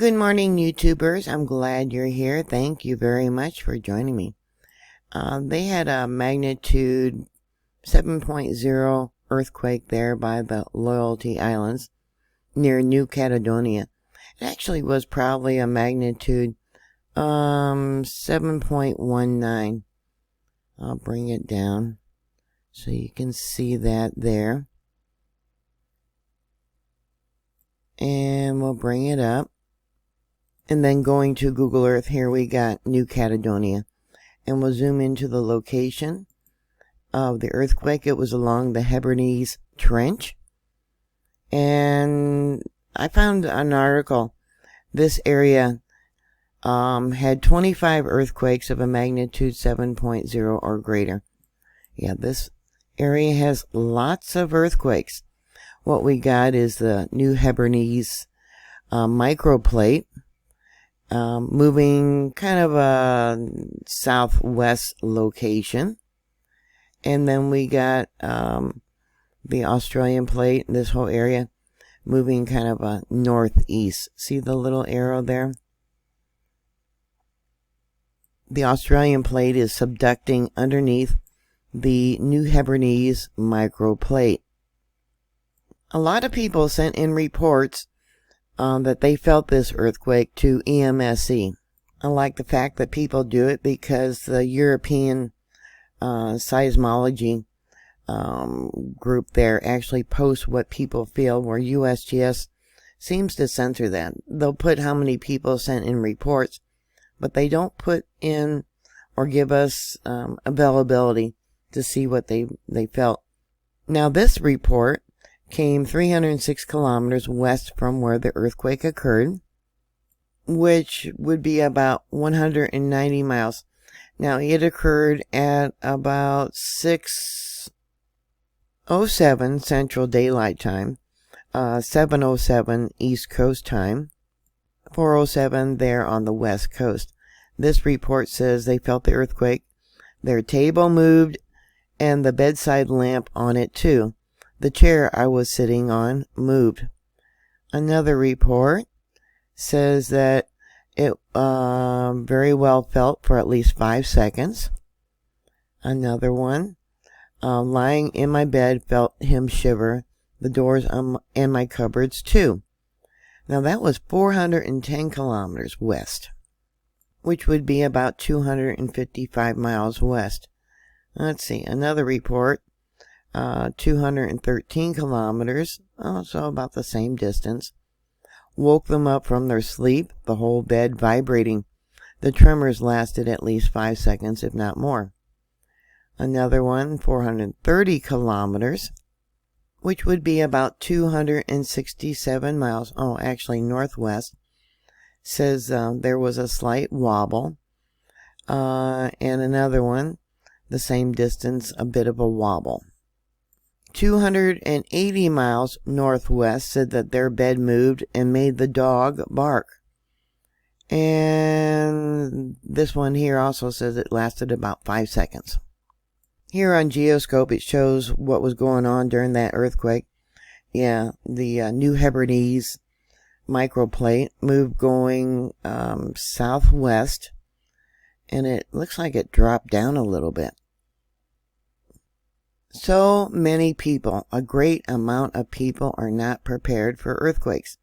Good morning, YouTubers. I'm glad you're here. Thank you very much for joining me. They had a magnitude 7.0 earthquake there by the Loyalty Islands near New Caledonia. It actually was probably a magnitude 7.19. I'll bring it down so you can see that there. And we'll bring it up. And then going to Google Earth, here we got New Caledonia. And we'll zoom into the location of the earthquake. It was along the Hebrides Trench. And I found an article. This area had 25 earthquakes of a magnitude 7.0 or greater. Yeah, this area has lots of earthquakes. What we got is the New Hebrides microplate. Moving kind of a southwest location. And then we got the Australian plate, this whole area, moving kind of a northeast. See the little arrow there? The Australian plate is subducting underneath the New Hebrides microplate. A lot of people sent in reports that they felt this earthquake to EMSC. I like the fact that people do it because the European seismology group there actually posts what people feel, where USGS seems to censor that. They'll put how many people sent in reports, but they don't put in or give us availability to see what they felt. Now this report came 306 kilometers west from where the earthquake occurred, which would be about 190 miles. Now, it occurred at about 6:07 Central Daylight Time, 7:07 East Coast Time, 4:07 there on the West Coast. This report says they felt the earthquake. Their table moved, and the bedside lamp on it too. The chair I was sitting on moved. Another report says that it very well felt for at least 5 seconds. Another one, lying in my bed, felt him shiver. The doors and my cupboards too. Now that was 410 kilometers west, which would be about 255 miles west. Let's see, another report. 213 kilometers, so about the same distance. Woke them up from their sleep, the whole bed vibrating. The tremors lasted at least 5 seconds, if not more. Another one, 430 kilometers, which would be about 267 miles, actually northwest, says there was a slight wobble. And another one, the same distance, a bit of a wobble. 280 miles northwest said that their bed moved and made the dog bark. And this one here also says it lasted about 5 seconds. Here on Geoscope, it shows what was going on during that earthquake. Yeah, the New Hebrides microplate moved going southwest, and it looks like it dropped down a little bit. So many people, a great amount of people, are not prepared for earthquakes.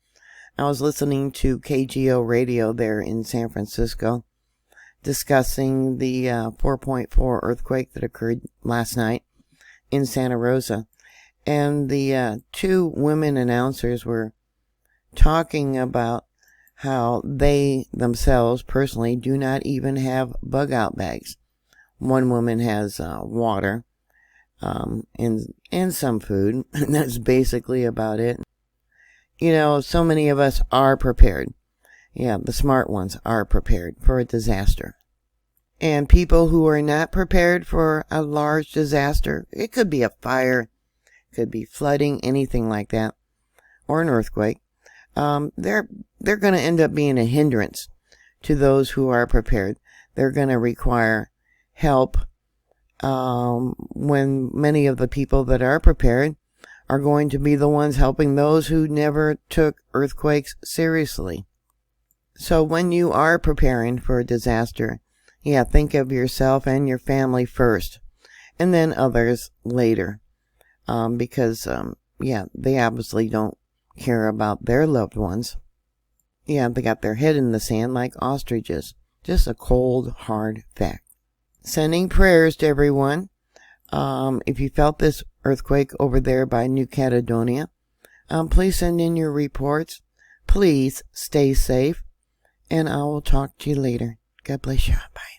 I was listening to KGO radio there in San Francisco, discussing the 4.4 earthquake that occurred last night in Santa Rosa. And the two women announcers were talking about how they themselves personally do not even have bug out bags. One woman has water. And some food, and that's basically about it. You know, so many of us are prepared. Yeah, the smart ones are prepared for a disaster. And people who are not prepared for a large disaster, it could be a fire, could be flooding, anything like that, or an earthquake, they're going to end up being a hindrance to those who are prepared. They're going to require help when many of the people that are prepared are going to be the ones helping those who never took earthquakes seriously. So when you are preparing for a disaster, yeah, think of yourself and your family first, and then others later. Because they obviously don't care about their loved ones. Yeah, they got their head in the sand like ostriches. Just a cold, hard fact. Sending prayers to everyone. If you felt this earthquake over there by New Caledonia, please send in your reports. Please stay safe, and I will talk to you later. God bless you. Bye.